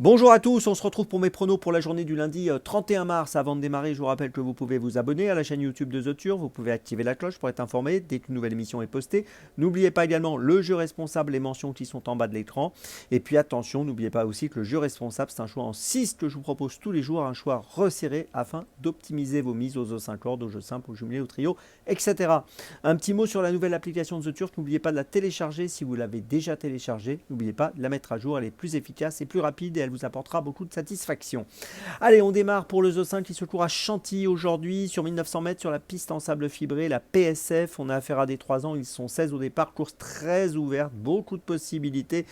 Bonjour à tous, on se retrouve pour mes pronos pour la journée du lundi 31 mars. Avant de démarrer, je vous rappelle que vous pouvez vous abonner à la chaîne YouTube de The Turf, vous pouvez activer la cloche pour être informé dès qu'une nouvelle émission est postée. N'oubliez pas également le jeu responsable, les mentions qui sont en bas de l'écran. Et puis attention, n'oubliez pas aussi que le jeu responsable, c'est un choix en 6 que je vous propose tous les jours, un choix resserré afin d'optimiser vos mises aux os 5 cordes, aux jeux simples, aux jumelés, au trio, etc. Un petit mot sur la nouvelle application de The Turf, n'oubliez pas de la télécharger si vous l'avez déjà téléchargée. N'oubliez pas de la mettre à jour, elle est plus efficace et plus rapide et elle vous apportera beaucoup de satisfaction. Allez, on démarre pour le Zo 5 qui se court à Chantilly aujourd'hui sur 1900 mètres sur la piste en sable fibré, la PSF. On a affaire à des 3 ans, ils sont 16 au départ, course très ouverte, beaucoup de possibilités.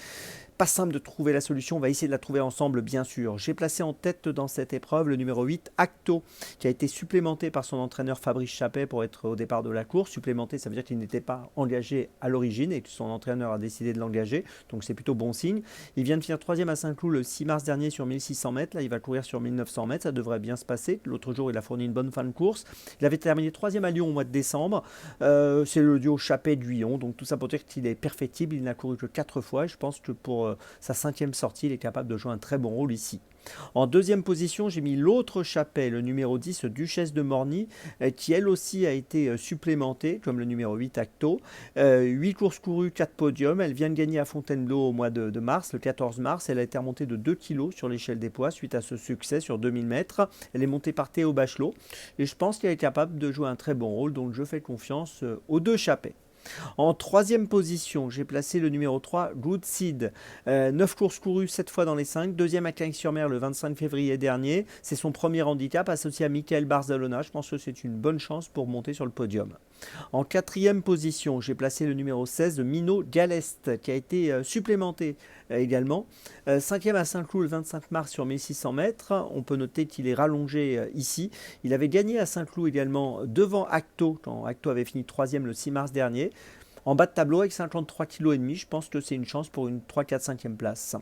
Pas simple de trouver la solution, on va essayer de la trouver ensemble bien sûr. J'ai placé en tête dans cette épreuve le numéro 8, Acto, qui a été supplémenté par son entraîneur Fabrice Chappet pour être au départ de la course. Supplémenté, ça veut dire qu'il n'était pas engagé à l'origine et que son entraîneur a décidé de l'engager, donc c'est plutôt bon signe. Il vient de finir 3e à Saint-Cloud le 6 mars dernier sur 1600 mètres, là il va courir sur 1900 mètres, ça devrait bien se passer. L'autre jour il a fourni une bonne fin de course. Il avait terminé 3e à Lyon au mois de décembre, c'est le duo Chappet-Guyon, donc tout ça pour dire qu'il est perfectible, il n'a couru que 4 fois et je pense que pour sa 5e sortie, il est capable de jouer un très bon rôle ici. En deuxième position, j'ai mis l'autre Chappet, le numéro 10, Duchesse de Morny, qui elle aussi a été supplémentée, comme le numéro 8, Acto. 8 courses courues, 4 podiums. Elle vient de gagner à Fontainebleau au mois de mars, le 14 mars. Elle a été remontée de 2 kg sur l'échelle des poids suite à ce succès sur 2000 mètres. Elle est montée par Théo Bachelot. Et je pense qu'elle est capable de jouer un très bon rôle, donc je fais confiance aux deux Chappets. En troisième position, j'ai placé le numéro 3, Good Seed. 9 courses courues, 7 fois dans les 5. Deuxième à Cagnes-sur-Mer le 25 février dernier. C'est son premier handicap associé à Michael Barzalona. Je pense que c'est une bonne chance pour monter sur le podium. En quatrième position, j'ai placé le numéro 16, Mino Galest, qui a été supplémenté également. 5e à Saint-Cloud le 25 mars sur 1600 mètres. On peut noter qu'il est rallongé ici. Il avait gagné à Saint-Cloud également devant Acto, quand Acto avait fini 3e le 6 mars dernier. En bas de tableau avec 53,5 kg, je pense que c'est une chance pour une 3, 4, 5e place.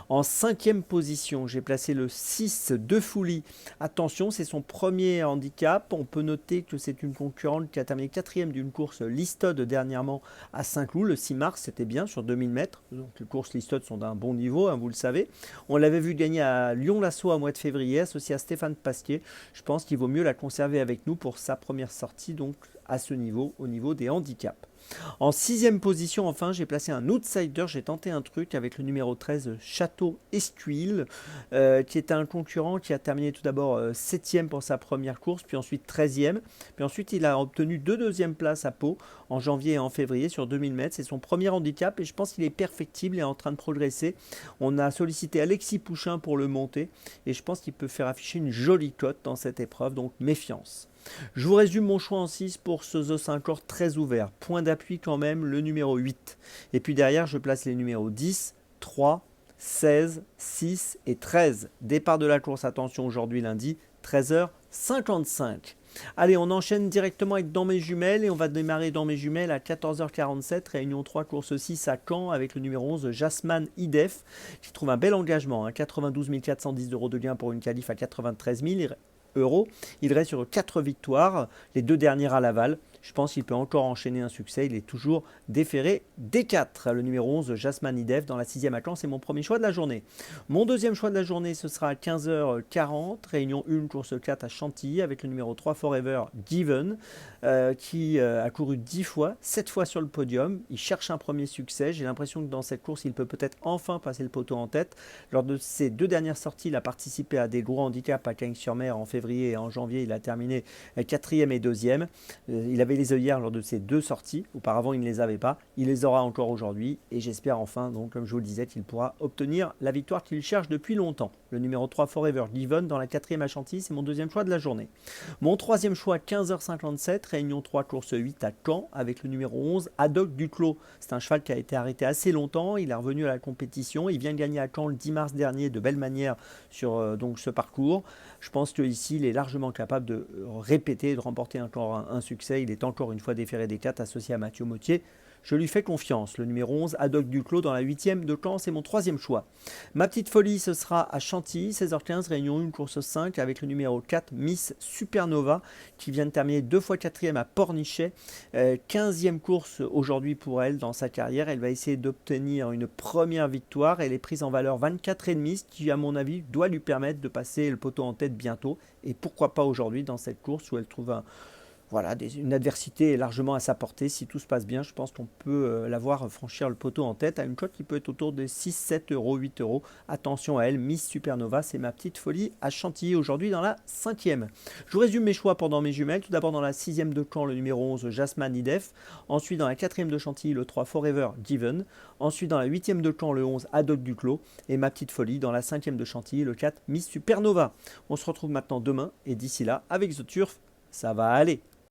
En 5e position, j'ai placé le 6 de Fouli. Attention, c'est son premier handicap. On peut noter que c'est une concurrente qui a terminé 4e d'une course Listode dernièrement à Saint-Cloud. Le 6 mars, c'était bien sur 2000 mètres. Donc les courses Listode sont d'un bon niveau, hein, vous le savez. On l'avait vu gagner à Lyon-Lassault au mois de février, associé à Stéphane Pasquier. Je pense qu'il vaut mieux la conserver avec nous pour sa première sortie, donc à ce niveau, au niveau des handicaps. En 6e position, enfin, j'ai placé un outsider. J'ai tenté un truc avec le numéro 13, Château Escuil, qui est un concurrent qui a terminé tout d'abord 7e pour sa première course, puis ensuite 13e. Puis ensuite, il a obtenu 2 deuxièmes places à Pau en janvier et en février sur 2000 mètres. C'est son premier handicap et je pense qu'il est perfectible et en train de progresser. On a sollicité Alexis Pouchin pour le monter et je pense qu'il peut faire afficher une jolie cote dans cette épreuve, donc méfiance. Je vous résume mon choix en 6 pour ce Zo 5 corps très ouvert. Point d'appui quand même, le numéro 8. Et puis derrière, je place les numéros 10, 3, 16, 6 et 13. Départ de la course, attention, aujourd'hui lundi, 13h55. Allez, on enchaîne directement avec Dans mes jumelles et on va démarrer Dans mes jumelles à 14h47, réunion 3, course 6 à Caen avec le numéro 11, Jasman Idef, qui trouve un bel engagement, hein, 92 410 € de gain pour une qualif à 93 000 €. Il reste sur 4 victoires, les 2 dernières à Laval. Je pense qu'il peut encore enchaîner un succès. Il est toujours déféré D4. Le numéro 11, Jasman Idef, dans la 6e à Caen, c'est mon premier choix de la journée. Mon deuxième choix de la journée, ce sera à 15h40, réunion 1, course 4 à Chantilly, avec le numéro 3, Forever Given, qui a couru 10 fois, 7 fois sur le podium. Il cherche un premier succès. J'ai l'impression que dans cette course, il peut peut-être enfin passer le poteau en tête. Lors de ses 2 dernières sorties, il a participé à des gros handicaps à Cagnes-sur-Mer en février et en janvier. Il a terminé 4e et 2e. Il avait les œillères lors de ces 2 sorties. Auparavant, il ne les avait pas. Il les aura encore aujourd'hui. Et j'espère enfin, donc, comme je vous le disais, qu'il pourra obtenir la victoire qu'il cherche depuis longtemps. Le numéro 3, Forever Given, dans la 4e à Chantilly, c'est mon deuxième choix de la journée. Mon troisième choix, 15h57, réunion 3, course 8 à Caen, avec le numéro 11, Haddock Duclos. C'est un cheval qui a été arrêté assez longtemps. Il est revenu à la compétition. Il vient de gagner à Caen le 10 mars dernier de belle manière sur donc ce parcours. Je pense qu'ici, il est largement capable de répéter, de remporter encore un succès. Il est encore une fois déféré des 4 associé à Mathieu Mottier. Je lui fais confiance. Le numéro 11, Haddock Duclos, dans la 8e de camp, c'est mon troisième choix. Ma petite folie, ce sera à Chantilly, 16h15, réunion 1, course 5, avec le numéro 4, Miss Supernova, qui vient de terminer 2 fois 4e à Pornichet. 15e course aujourd'hui pour elle dans sa carrière. Elle va essayer d'obtenir une première victoire. Elle est prise en valeur 24,5, ce qui, à mon avis, doit lui permettre de passer le poteau en tête bientôt. Et pourquoi pas aujourd'hui dans cette course où elle trouve une adversité largement à sa portée. Si tout se passe bien, je pense qu'on peut la voir franchir le poteau en tête à une cote qui peut être autour de 6, 7 euros, 8 euros. Attention à elle, Miss Supernova, c'est ma petite folie à Chantilly aujourd'hui dans la 5e. Je vous résume mes choix pendant mes jumelles. Tout d'abord dans la 6e de camp, le numéro 11, Jasmine Idef. Ensuite dans la 4e de Chantilly, le 3, Forever Given. Ensuite dans la 8e de camp, le 11, Haddock Duclos. Et ma petite folie dans la 5e de Chantilly, le 4, Miss Supernova. On se retrouve maintenant demain et d'ici là, avec The Turf, ça va aller.